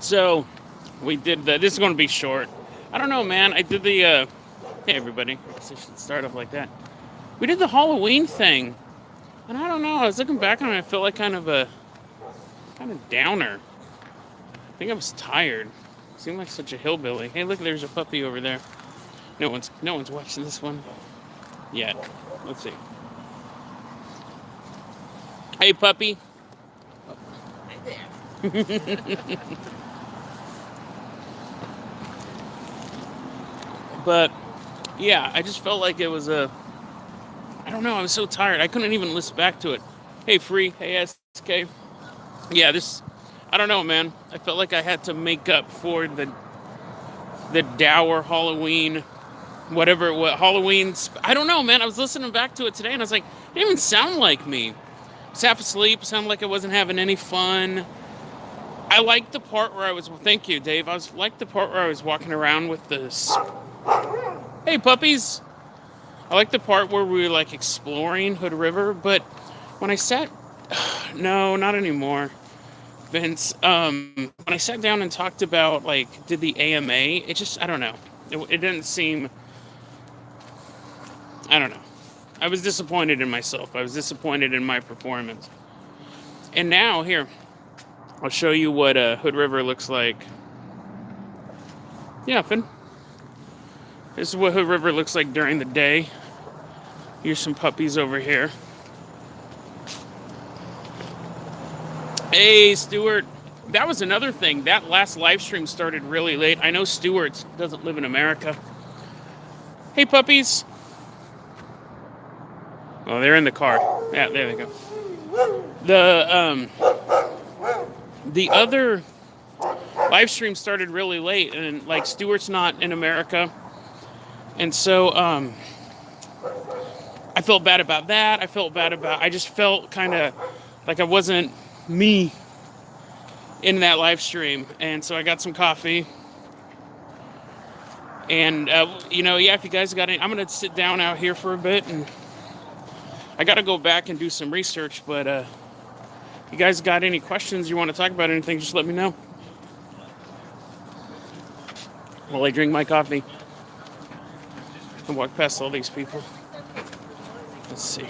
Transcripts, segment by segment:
So we did this is going to be short. I don't know, man. I did the, hey, everybody. I guess I should start off like that. We did the Halloween thing. And I don't know. I was looking back on it. I felt like kind of downer. I think I was tired. Seemed like such a hillbilly. Hey, look, there's a puppy over there. No one's watching this one yet. Let's see. Hey, puppy. But yeah, I just felt like it was I don't know. I was so tired. I couldn't even listen back to it. Hey, Free. Hey, SK. Yeah, this. I don't know, man. I felt like I had to make up for the dour Halloween, whatever what Halloween. I don't know, man. I was listening back to it today, and I was like, it didn't even sound like me. I was half asleep. Sounded like I wasn't having any fun. I liked the part where I was. Well, thank you, Dave. I was like the part where I was walking around with this. Hey, puppies. I like the part where we were like exploring Hood River, but when I sat, no, not anymore, Vince. When I sat down and talked about like did the AMA, it just I don't know. It didn't seem. I don't know. I was disappointed in myself. I was disappointed in my performance. And now here, I'll show you what Hood River looks like. Yeah, Finn. This is what Hood River looks like during the day. Here's some puppies over here. Hey, Stuart. That was another thing. That last live stream started really late. I know Stuart doesn't live in America. Hey, puppies. Oh, they're in the car. Yeah, there they go. The other live stream started really late, and like Stuart's not in America, and so I felt bad about that. I just felt kind of like I wasn't me in that live stream. And so I got some coffee. And, yeah, if you guys got any, I'm going to sit down out here for a bit. And I got to go back and do some research. But if you guys got any questions, you want to talk about anything, just let me know. While I drink my coffee and walk past all these people. Let's see.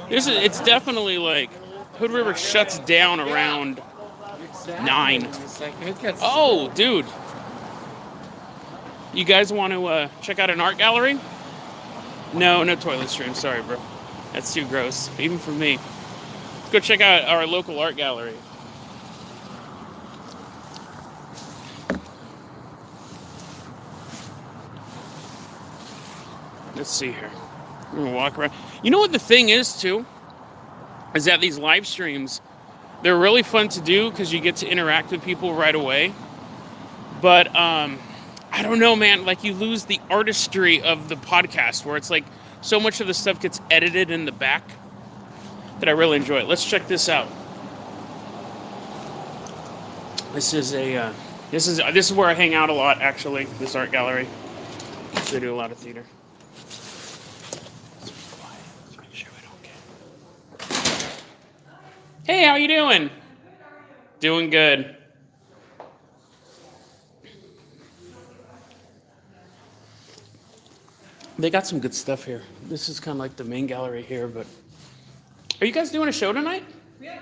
It's definitely like Hood River shuts down around 9. Oh, dude. You guys want to check out an art gallery? No toilet stream. Sorry, bro. That's too gross, even for me. Let's go check out our local art gallery. Let's see here. I'm going to walk around. You know what the thing is, too? Is that these live streams, they're really fun to do because you get to interact with people right away. But I don't know, man. Like, you lose the artistry of the podcast where it's like so much of the stuff gets edited in the back that I really enjoy it. Let's check this out. This is where I hang out a lot, actually. This art gallery. They do a lot of theater. Hey, how you doing? Doing good. They got some good stuff here. This is kind of like the main gallery here, but are you guys doing a show tonight? Yeah.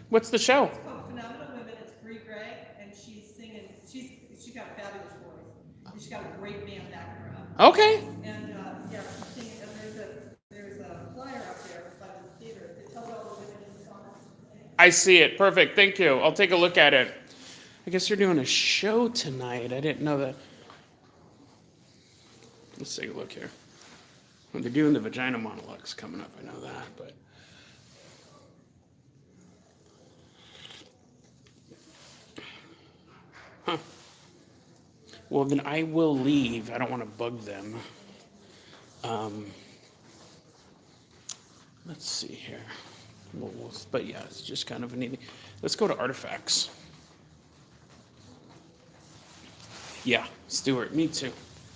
What's the show? It's called Phenomenal Women. It's Bree Gray, and she's singing. She's got a fabulous voice. And she's got a great band background. Okay. And yeah, she's singing. And there's a flyer up there by the theater that tells all the women in the song. I see it. Perfect. Thank you. I'll take a look at it. I guess you're doing a show tonight. I didn't know that. Let's take a look here. Well, they're doing the vagina monologues coming up. I know that, but. Huh. Well, then I will leave. I don't want to bug them. Let's see here. But yeah, it's just kind of an easy. Let's go to artifacts. Yeah, Stuart, me too.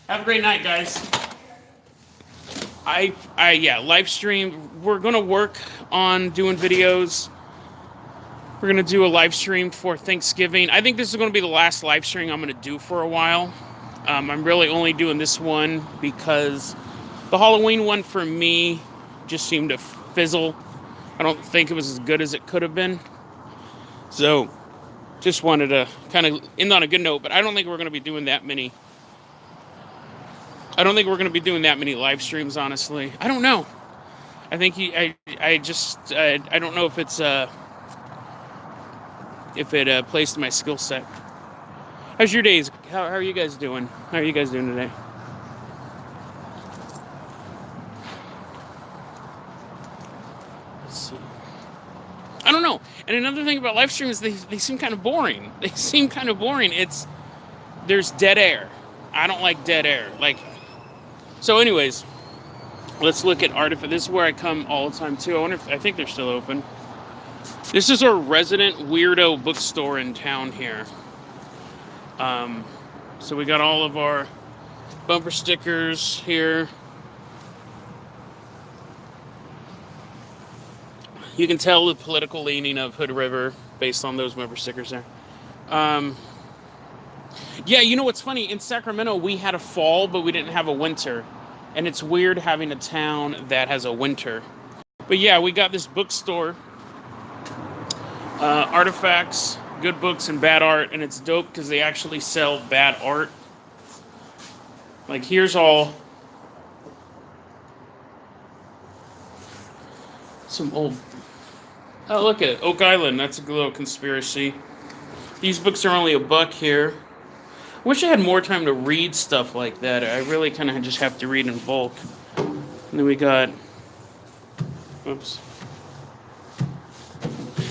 Have a great night, guys. Live stream. We're gonna work on doing videos. We're gonna do a live stream for Thanksgiving. I think this is gonna be the last live stream I'm gonna do for a while. I'm really only doing this one because the Halloween one for me just seemed to fizzle. I don't think it was as good as it could have been. So just wanted to kind of end on a good note, but I don't think we're going to be doing that many. I don't think we're going to be doing that many live streams, honestly. I don't know. I think I don't know if it plays to my skill set. How's your days? How are you guys doing? How are you guys doing today? Let's see. I don't know. And another thing about live streams, they seem kind of boring. They seem kind of boring. There's dead air. I don't like dead air. So anyways, let's look at Artifact. This is where I come all the time too. I think they're still open. This is our resident weirdo bookstore in town here. So we got all of our bumper stickers here. You can tell the political leaning of Hood River based on those bumper stickers there. Yeah, you know what's funny? In Sacramento, we had a fall, but we didn't have a winter. And it's weird having a town that has a winter. But yeah, we got this bookstore. Artifacts, good books, and bad art. And it's dope because they actually sell bad art. Like, here's all some old... Oh, look at it. Oak Island. That's a little conspiracy. These books are only $1 here. Wish I had more time to read stuff like that. I really kind of just have to read in bulk. And then we got... Oops.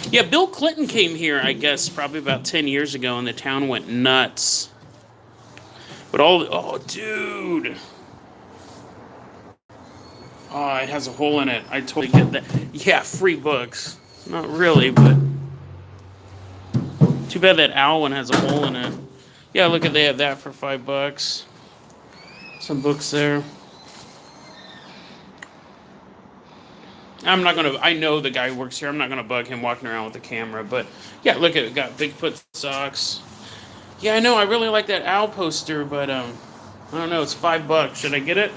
Yeah, Bill Clinton came here, I guess, probably about 10 years ago, and the town went nuts. But oh, dude. Oh, it has a hole in it. I totally get that. Yeah, free books. Not really, but... Too bad that owl one has a hole in it. Yeah, look at, they have that for $5. Some books there. I know the guy who works here. I'm not gonna bug him walking around with the camera, but yeah, look at it. Got Bigfoot socks. Yeah, I know. I really like that owl poster, but I don't know. It's $5. Should I get it?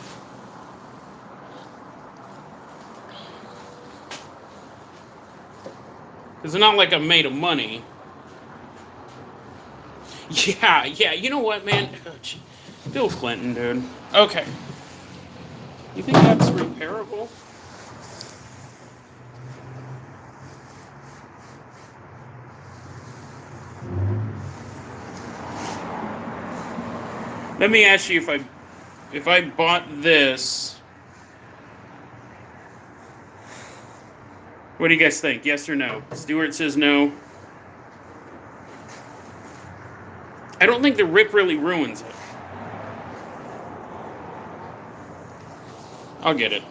Because it's not like I'm made of money. Yeah. You know what, man? Oh, Bill Clinton, dude. Okay. You think that's repairable? Let me ask you if I bought this. What do you guys think? Yes or no? Stuart says no. I don't think the rip really ruins it. I'll get it.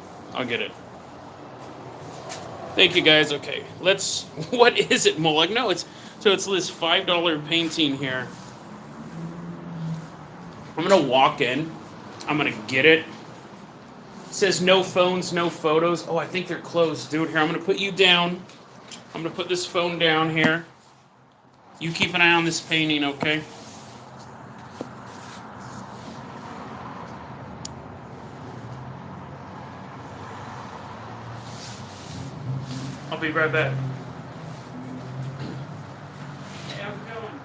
Thank you guys. Okay, let's. What is it, Moloch? No, it's this $5 painting here. I'm gonna walk in. I'm gonna get it. It says no phones, no photos. Oh, I think they're closed, dude. Here, I'm gonna put you down. I'm gonna put this phone down here. You keep an eye on this painting, okay? I'll be right back. Hey, how's it going?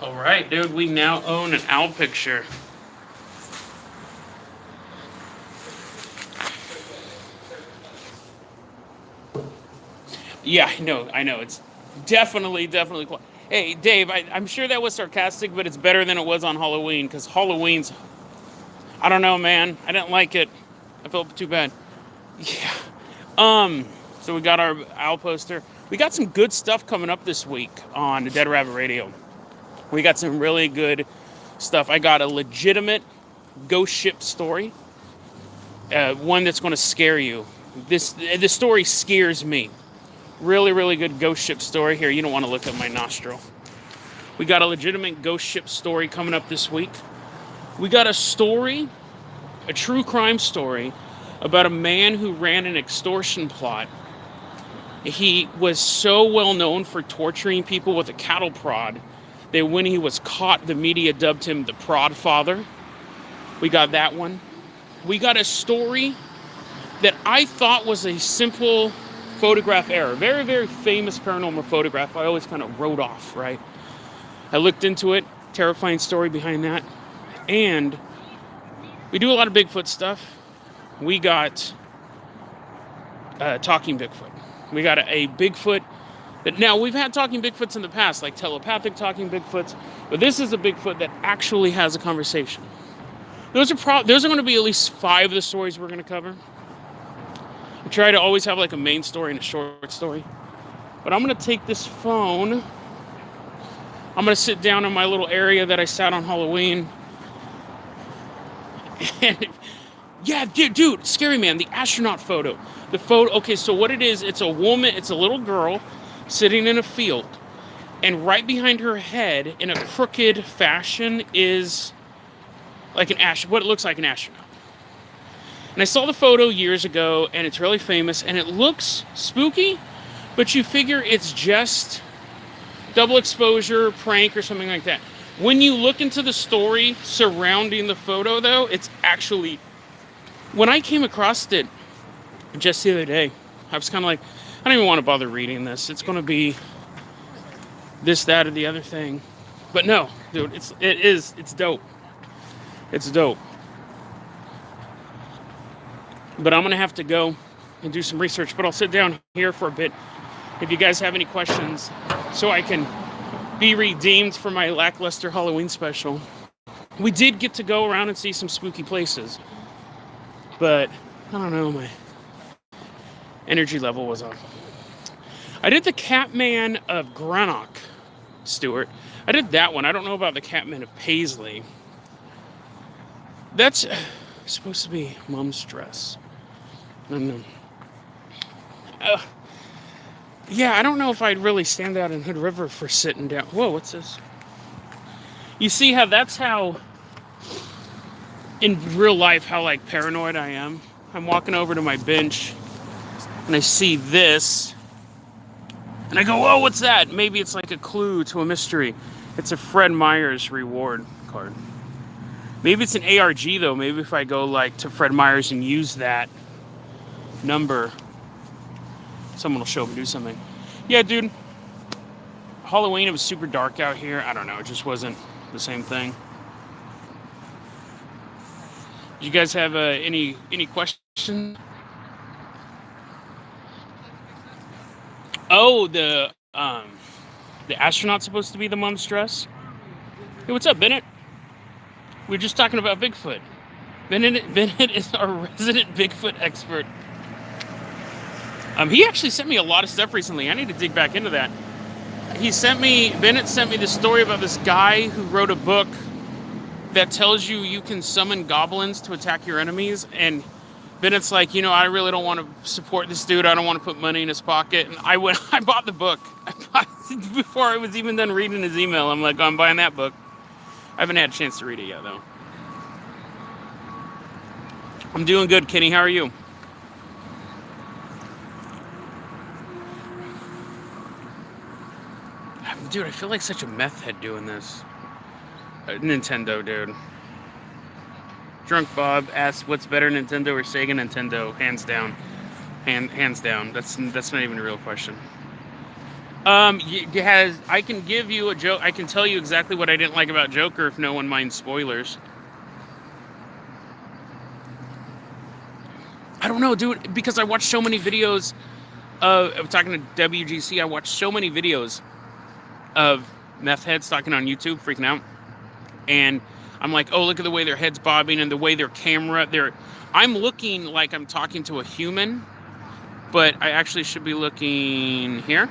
All right, dude, we now own an owl picture. Yeah, I know. It's definitely cool. Hey, Dave, I'm sure that was sarcastic, but it's better than it was on Halloween, because Halloween's... I don't know, man. I didn't like it. I felt too bad. Yeah. So we got our owl poster. We got some good stuff coming up this week on the Dead Rabbit Radio. We got some really good stuff. I got a legitimate ghost ship story, one that's going to scare you. This story scares me. Really, really good ghost ship story. Here, you don't want to look at my nostril. We got a legitimate ghost ship story coming up this week. We got a story, a true crime story, about a man who ran an extortion plot. He was so well known for torturing people with a cattle prod that when he was caught, the media dubbed him the Prod Father. We got that one. We got a story that I thought was a simple photograph error. Very, very famous paranormal photograph I always kind of wrote off, right? I looked into it. Terrifying story behind that. And we do a lot of Bigfoot stuff. We got talking Bigfoot. We got a Bigfoot that now we've had talking Bigfoots in the past, like telepathic talking Bigfoots, but this is a Bigfoot that actually has a conversation. Those are going to be at least 5 of the stories we're going to cover. I try to always have like a main story and a short story. But I'm going to take this phone. I'm going to sit down in my little area that I sat on Halloween. And yeah, dude, scary man, the astronaut photo. The photo, okay, so what it is, it's a woman, it's a little girl sitting in a field. And right behind her head, in a crooked fashion, is like what it looks like an astronaut. And I saw the photo years ago, and it's really famous, and it looks spooky, but you figure it's just double exposure, prank, or something like that. When you look into the story surrounding the photo, though, it's actually... When I came across it just the other day, I was kind of like, I don't even want to bother reading this. It's going to be this, that, or the other thing. But no, dude, it's dope. It's dope. But I'm going to have to go and do some research. But I'll sit down here for a bit if you guys have any questions so I can be redeemed for my lackluster Halloween special. We did get to go around and see some spooky places. But, I don't know, my energy level was off. I did the Catman of Greenock, Stuart. I did that one. I don't know about the Catman of Paisley. That's supposed to be Mom's dress. I don't know. Yeah, I don't know if I'd really stand out in Hood River for sitting down. Whoa, what's this? You see how in real life, how like paranoid I am? I'm walking over to my bench and I see this and I go, oh, what's that? Maybe it's like a clue to a mystery. It's a Fred Meyers reward card. Maybe it's an ARG though. Maybe if I go like to Fred Meyers and use that number, someone will show up and do something. Yeah, dude. Halloween, it was super dark out here. I don't know. It just wasn't the same thing. Do you guys have any questions? Oh, the astronaut's supposed to be the mom's dress. Hey, what's up, Bennett? We were just talking about Bigfoot. Bennett is our resident Bigfoot expert. He actually sent me a lot of stuff recently. I need to dig back into that. Bennett sent me this story about this guy who wrote a book that tells you can summon goblins to attack your enemies. And Bennett's like, I really don't want to support this dude. I don't want to put money in his pocket. And I bought the book. Before I was even done reading his email. I'm like, I'm buying that book. I haven't had a chance to read it yet, though. I'm doing good, Kenny. How are you? Dude, I feel like such a meth head doing this. Nintendo, dude. Drunk Bob asks, what's better, Nintendo or Sega? Nintendo, hands down. Hands down. That's not even a real question. I can give you a joke. I can tell you exactly what I didn't like about Joker if no one minds spoilers. I don't know, dude, because I watched so many videos I'm talking to WGC. I watched so many videos of meth heads talking on YouTube, freaking out. And I'm like, oh, look at the way their head's bobbing and the way their camera, I'm looking like I'm talking to a human. but I actually should be looking here.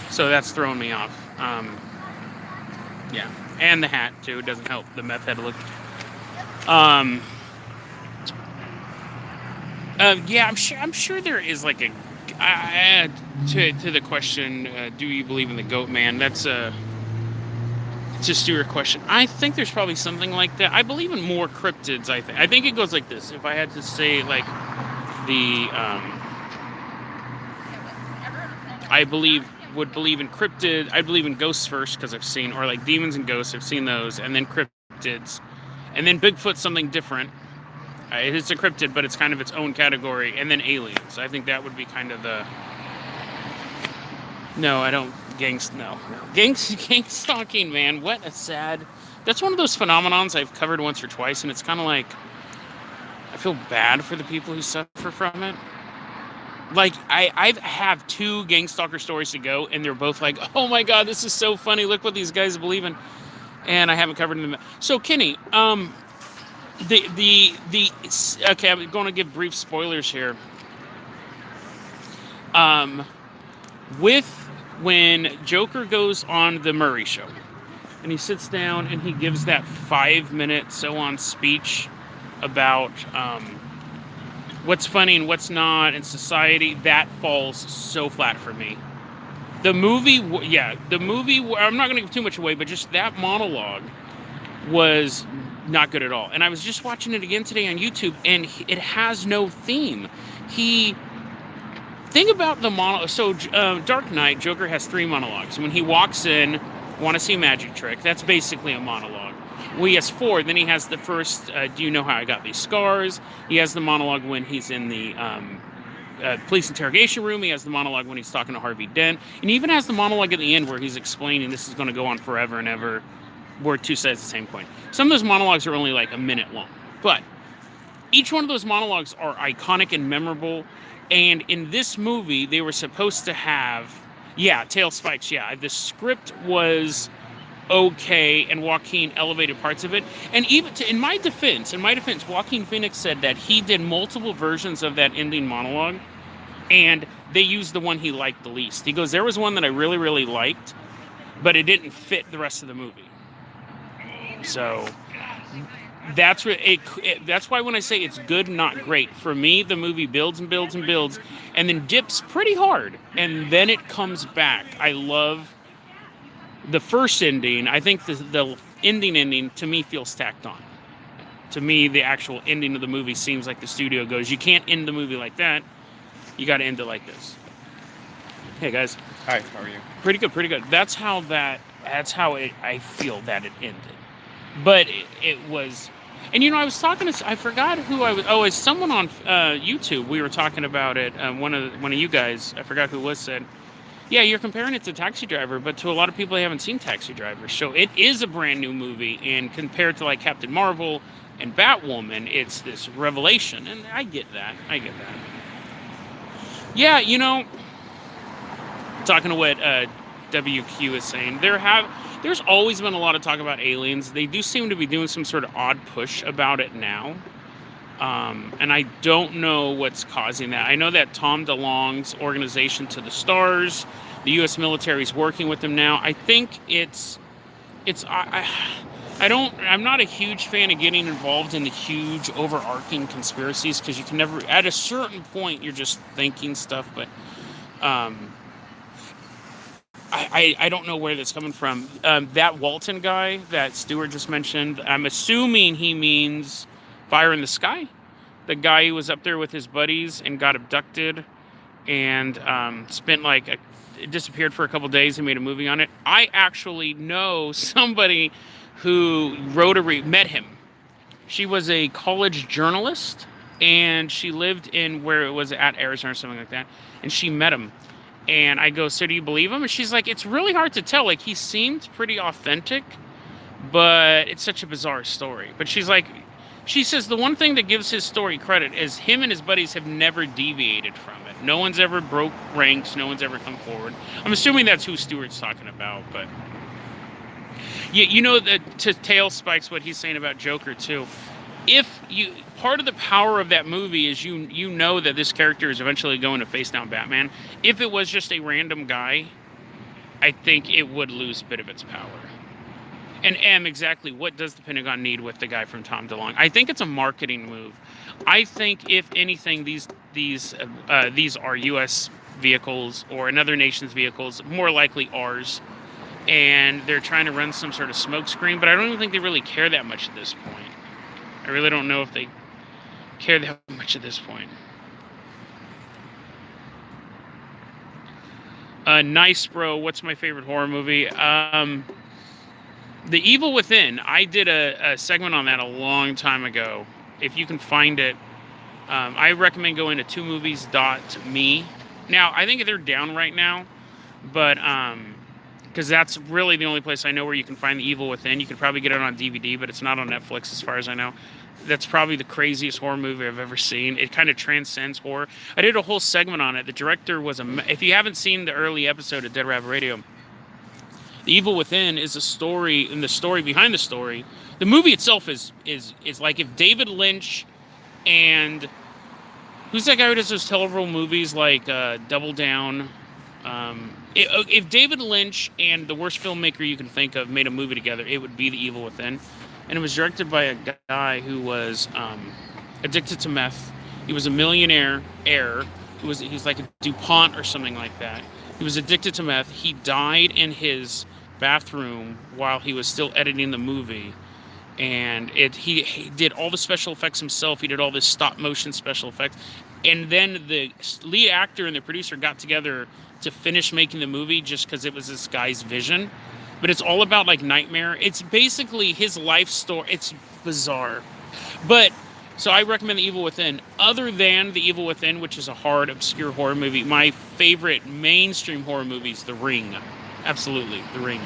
So that's throwing me off. Yeah, and the hat too doesn't help the meth head look. Um, yeah, I'm sure there is like a. To the question, do you believe in the goat man? That's a. It's a Stewart question. I think there's probably something like that. I believe in more cryptids. I think it goes like this. If I had to say like the I believe would believe in cryptid. I believe in ghosts first because I've seen, or like demons and ghosts. I've seen those, and then cryptids, and then Bigfoot's something different. It's a cryptid, but it's kind of its own category, and then aliens. I think that would be kind of the. No, I don't. No. Gang stalking, man. What a sad. That's one of those phenomenons I've covered once or twice, and it's kind of like I feel bad for the people who suffer from it. Like I have two gang stalker stories to go, and they're both like, oh my god, this is so funny. Look what these guys believe in, and I haven't covered them. So Kenny, okay, I'm going to give brief spoilers here. With when Joker goes on the Murray show, and he sits down and he gives that 5-minute so-on speech about what's funny and what's not in society, that falls so flat for me. The movie, I'm not going to give too much away, but just that monologue was not good at all. And I was just watching it again today on YouTube, and it has no theme. Think about the monologue. So, Dark Knight, Joker has 3 monologues. When he walks in, want to see a magic trick, that's basically a monologue. Well, he has 4. Then he has the first, do you know how I got these scars? He has the monologue when he's in the police interrogation room. He has the monologue when he's talking to Harvey Dent. And he even has the monologue at the end where he's explaining this is going to go on forever and ever. We're two sides of the same coin. Some of those monologues are only like a minute long. But each one of those monologues are iconic and memorable. And in this movie, they were supposed to have, tail spikes, the script was okay, and Joaquin elevated parts of it. And even in my defense, Joaquin Phoenix said that he did multiple versions of that ending monologue, and they used the one he liked the least. He goes, there was one that I really, really liked, but it didn't fit the rest of the movie. So that's why when I say it's good, not great, for me, the movie builds and builds and builds, and then dips pretty hard, and then it comes back. I love the first ending. I think the ending to me feels tacked on. To me, the actual ending of the movie seems like the studio goes, you can't end the movie like that. You got to end it like this. Hey guys. Hi. How are you? Pretty good. That's how I feel that it ended. But it was, and I was talking to, I forgot who I was. Oh, it's someone on YouTube. We were talking about it. One of you guys, I forgot who it was, said, yeah, you're comparing it to Taxi Driver, but to a lot of people, they haven't seen Taxi Driver. So it is a brand new movie, and compared to like Captain Marvel and Batwoman, it's this revelation, and I get that. Yeah, talking to what WQ is saying, there's always been a lot of talk about aliens. They do seem to be doing some sort of odd push about it now. And I don't know what's causing that. I know that Tom DeLonge's organization To the Stars, the U.S. military is working with them now. I think I'm not a huge fan of getting involved in the huge overarching conspiracies, because you can never, at a certain point, you're just thinking stuff, but I don't know where that's coming from. That Walton guy that Stewart just mentioned, I'm assuming he means Fire in the Sky. The guy who was up there with his buddies and got abducted and disappeared for a couple days and made a movie on it. I actually know somebody who met him. She was a college journalist, and she lived in where it was at Arizona or something like that, and she met him. And I go, so do you believe him? And she's like, it's really hard to tell. Like, he seemed pretty authentic, but it's such a bizarre story. But she says the one thing that gives his story credit is him and his buddies have never deviated from it. No one's ever broke ranks. No one's ever come forward. I'm assuming that's who Stewart's talking about. But to tail spikes what he's saying about Joker too. if you part of the power of that movie is you know that this character is eventually going to face down Batman. If it was just a random guy, I think it would lose a bit of its power. And exactly what does the Pentagon need with the guy from Tom DeLonge? I think it's a marketing move. I think if anything, these are U.S. vehicles or another nation's vehicles, more likely ours, and they're trying to run some sort of smokescreen. But I don't even think they really care that much at this point. I really don't know if they care that much at this point. Nice, bro. What's my favorite horror movie? The Evil Within. I did a segment on that a long time ago. If you can find it, I recommend going to twomovies.me. Now, I think they're down right now, but because that's really the only place I know where you can find The Evil Within. You can probably get it on DVD, but it's not on Netflix as far as I know. That's probably the craziest horror movie I've ever seen. It kind of transcends horror. I did a whole segment on it. The director was if you haven't seen the early episode of Dead Rabbit Radio, The Evil Within is a story, and the story behind the story. The movie itself is like if David Lynch and who's that guy who does those terrible movies like Double Down? If David Lynch and the worst filmmaker you can think of made a movie together, it would be The Evil Within. And it was directed by a guy who was addicted to meth. He was a millionaire heir. He was like a DuPont or something like that. He was addicted to meth. He died in his bathroom while he was still editing the movie. And he did all the special effects himself. He did all this stop motion special effects. And then the lead actor and the producer got together to finish making the movie just because it was this guy's vision. But it's all about like nightmare. It's basically his life story. It's bizarre. But so I recommend The Evil Within. Other than The Evil Within, which is a hard, obscure horror movie, my favorite mainstream horror movie is The Ring. Absolutely, The Ring.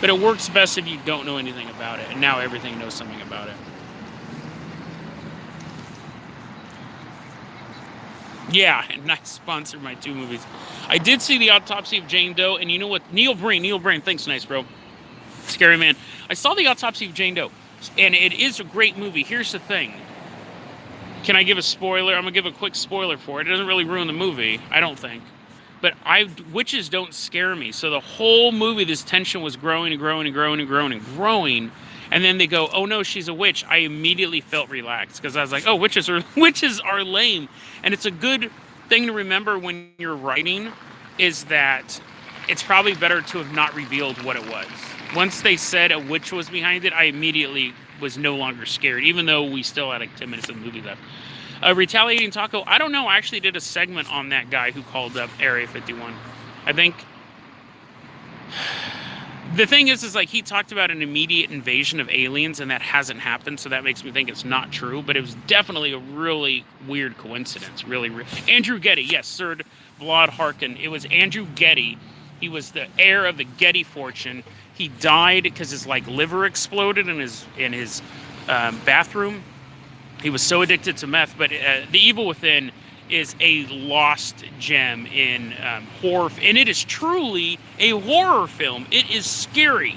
But it works best if you don't know anything about it. And now everything knows something about it. Yeah, and I sponsored my 2 movies. I did see The Autopsy of Jane Doe, and you know what? Neil Breen, thanks, nice, bro. Scary man. I saw The Autopsy of Jane Doe, and it is a great movie. Here's the thing. Can I give a spoiler? I'm going to give a quick spoiler for it. It doesn't really ruin the movie, I don't think. But witches don't scare me. So the whole movie, this tension was growing and growing and growing and growing and growing. And then they go, oh no, she's a witch. I immediately felt relaxed because I was like, oh, witches are lame. And it's a good thing to remember when you're writing is that it's probably better to have not revealed what it was. Once they said a witch was behind it, I immediately was no longer scared, even though we still had like 10 minutes of the movie left. Retaliating Taco, I don't know. I actually did a segment on that guy who called up Area 51. I think the thing is like he talked about an immediate invasion of aliens, and that hasn't happened, so that makes me think it's not true, but it was definitely a really weird coincidence. Andrew Getty, yes, Sir Vlad Harkin. It was Andrew Getty. He was the heir of the Getty fortune. He died because his like liver exploded in his bathroom. He was so addicted to meth. But The Evil Within is a lost gem in horror, and it is truly a horror film. It is scary.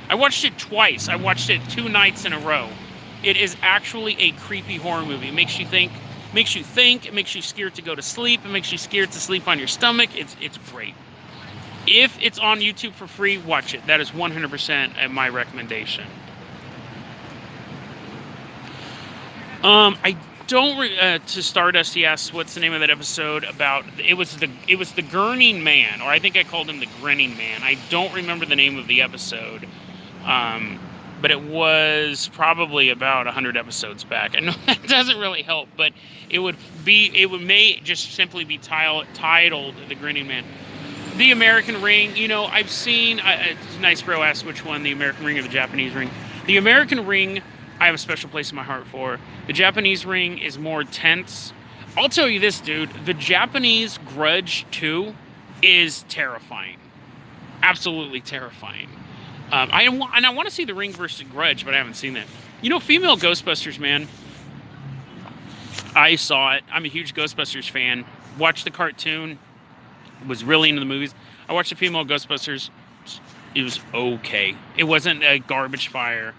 I watched it twice. I watched it 2 nights in a row. It is actually a creepy horror movie. It makes you think. It makes you scared to go to sleep. It makes you scared to sleep on your stomach. It's great. If it's on YouTube for free, watch it. That is 100% my recommendation. I don't. To Stardust, he asks, "What's the name of that episode about?" It was the Gurning Man, or I think I called him the Grinning Man. I don't remember the name of the episode, but it was probably about 100 episodes back. I know that doesn't really help, but it may just simply be titled "The Grinning Man." The American Ring. You know, I've seen. Nice bro asked which one, the American Ring or the Japanese Ring. The American Ring, I have a special place in my heart for. The Japanese Ring is more tense. I'll tell you this, dude. The Japanese Grudge 2 is terrifying. Absolutely terrifying. I want to see The Ring versus Grudge, but I haven't seen that. You know, female Ghostbusters, man. I saw it. I'm a huge Ghostbusters fan. Watched the cartoon. Was really into the movies. I watched the female Ghostbusters. It was okay. It wasn't a garbage fire.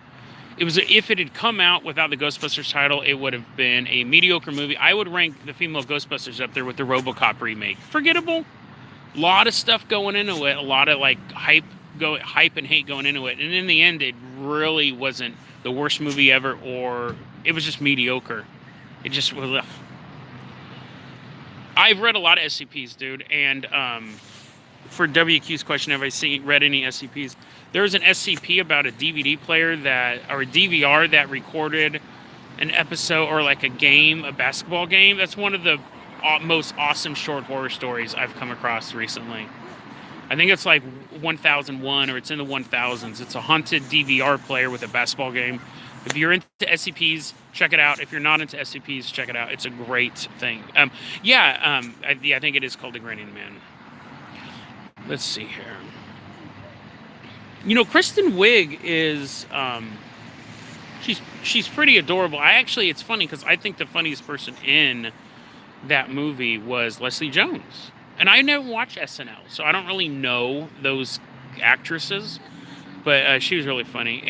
It was if it had come out without the Ghostbusters title, it would have been a mediocre movie. I would rank the female Ghostbusters up there with the RoboCop remake. Forgettable. A lot of stuff going into it. A lot of like hype and hate going into it. And in the end, it really wasn't the worst movie ever, or it was just mediocre. It just was. Ugh. I've read a lot of SCPs, dude, and for WQ's question, have I read any SCPs? There was an SCP about a DVD player or a DVR that recorded an episode or like a game, a basketball game. That's one of the most awesome short horror stories I've come across recently. I think it's like 1001 or it's in the 1000s. It's a haunted DVR player with a basketball game. If you're into SCPs, check it out. If you're not into SCPs, check it out. It's a great thing. I think it is called The Grinning Man. Let's see here. You know, Kristen Wiig is, she's pretty adorable. It's funny because I think the funniest person in that movie was Leslie Jones. And I never watched SNL, so I don't really know those actresses. But she was really funny.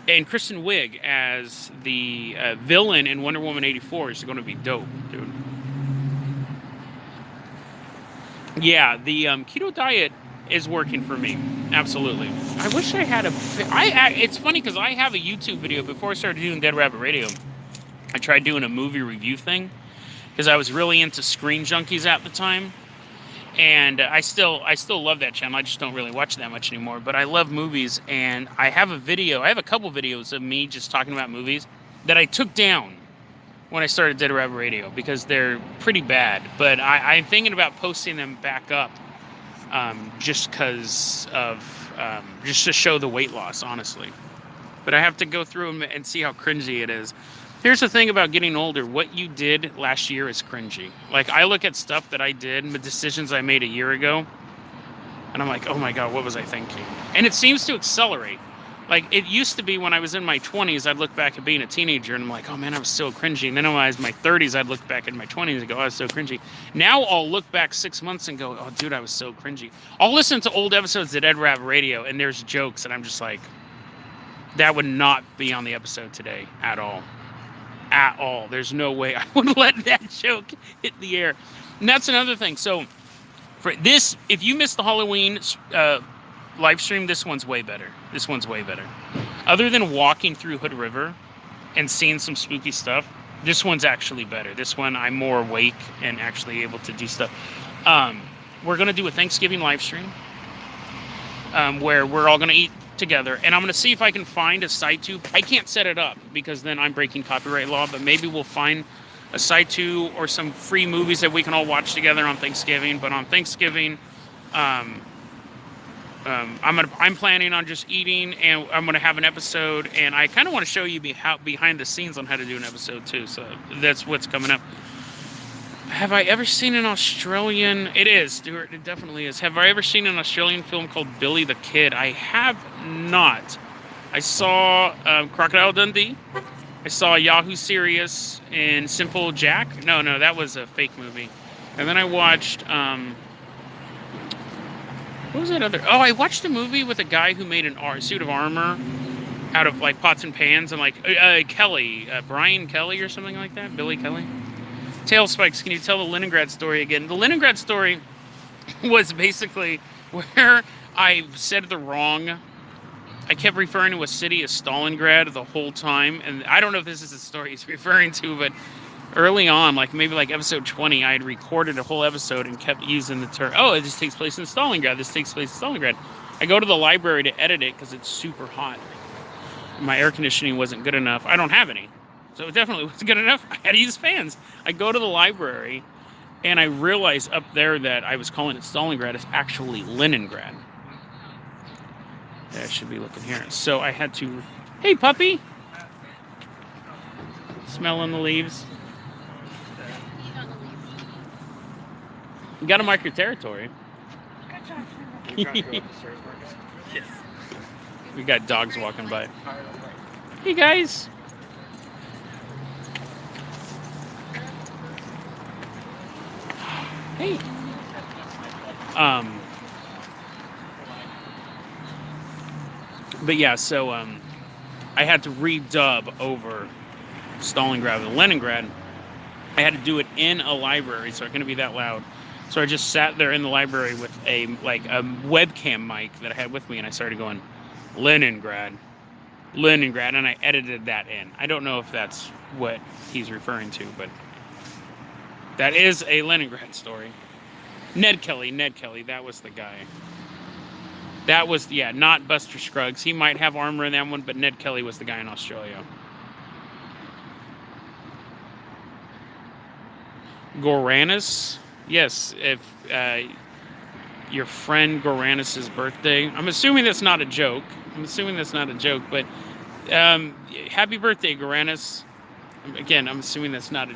And Kristen Wiig as the villain in Wonder Woman 84 is going to be dope, dude. Yeah, the keto diet is working for me. Absolutely. I wish I had it's funny because I have a YouTube video before I started doing Dead Rabbit Radio. I tried doing a movie review thing because I was really into Screen Junkies at the time. And I still love that channel. I just don't really watch that much anymore. But I love movies, and I have a couple videos of me just talking about movies that I took down when I started Dead Rabbit Radio because they're pretty bad. But I'm thinking about posting them back up just because of just to show the weight loss, honestly. But I have to go through them and see how cringy it is. Here's the thing about getting older. What you did last year is cringy. Like, I look at stuff that I did, the decisions I made a year ago, and I'm like, oh my God, what was I thinking? And it seems to accelerate. Like, it used to be when I was in my 20s, I'd look back at being a teenager, and I'm like, oh man, I was so cringy. And then when I was in my 30s, I'd look back at my 20s and go, oh, I was so cringy. Now I'll look back 6 months and go, oh, dude, I was so cringy. I'll listen to old episodes of Dead Rabbit Radio, and there's jokes, and I'm just like, that would not be on the episode today at all. At all. There's no way I would let that joke hit the air. And that's another thing. So for this, if you missed the Halloween live stream, this one's way better. This one's way better. Other than walking through Hood River and seeing some spooky stuff, this one's actually better. This one, I'm more awake and actually able to do stuff. We're going to do a Thanksgiving live stream where we're all going to eat together, and I'm going to see if I can find a side tube. I can't set it up because then I'm breaking copyright law, but maybe we'll find a side tube or some free movies that we can all watch together on Thanksgiving. But on Thanksgiving, I'm planning on just eating, and I'm going to have an episode, and I kind of want to show you behind the scenes on how to do an episode too. So that's what's coming up. Have I ever seen an Australian... It is, Stuart. It definitely is. Have I ever seen an Australian film called Billy the Kid? I have not. I saw Crocodile Dundee. I saw Yahoo Serious and Simple Jack. No, that was a fake movie. And then I watched... what was that other... Oh, I watched a movie with a guy who made a suit of armor out of, like, pots and pans. And, like, Kelly. Brian Kelly or something like that. Billy Kelly. Tail Spikes, can you tell the Leningrad story again? The Leningrad story was basically where I said the wrong... I kept referring to a city as Stalingrad the whole time. And I don't know if this is the story he's referring to, but early on, maybe episode 20, I had recorded a whole episode and kept using the term, oh, this takes place in Stalingrad. This takes place in Stalingrad. I go to the library to edit it because it's super hot. My air conditioning wasn't good enough. I don't have any. So it definitely wasn't good enough. I had to use fans. I go to the library, and I realize up there that I was calling it Stalingrad. It's actually Leningrad. I should be looking here. So I had to... Hey, puppy! Smelling the leaves. You gotta mark your territory. Yes. We got dogs walking by. Hey, guys! Hey. But yeah, so I had to redub over Stalingrad and Leningrad. I had to do it in a library, so it couldn't be that loud. So I just sat there in the library with a webcam mic that I had with me, and I started going, Leningrad, Leningrad, and I edited that in. I don't know if that's what he's referring to, but that is a Leningrad story. Ned Kelly, that was the guy. That was, yeah, not Buster Scruggs. He might have armor in that one, but Ned Kelly was the guy in Australia. Goranus? Yes, if your friend Goranus' birthday. I'm assuming that's not a joke. But happy birthday, Goranus. Again, I'm assuming that's not a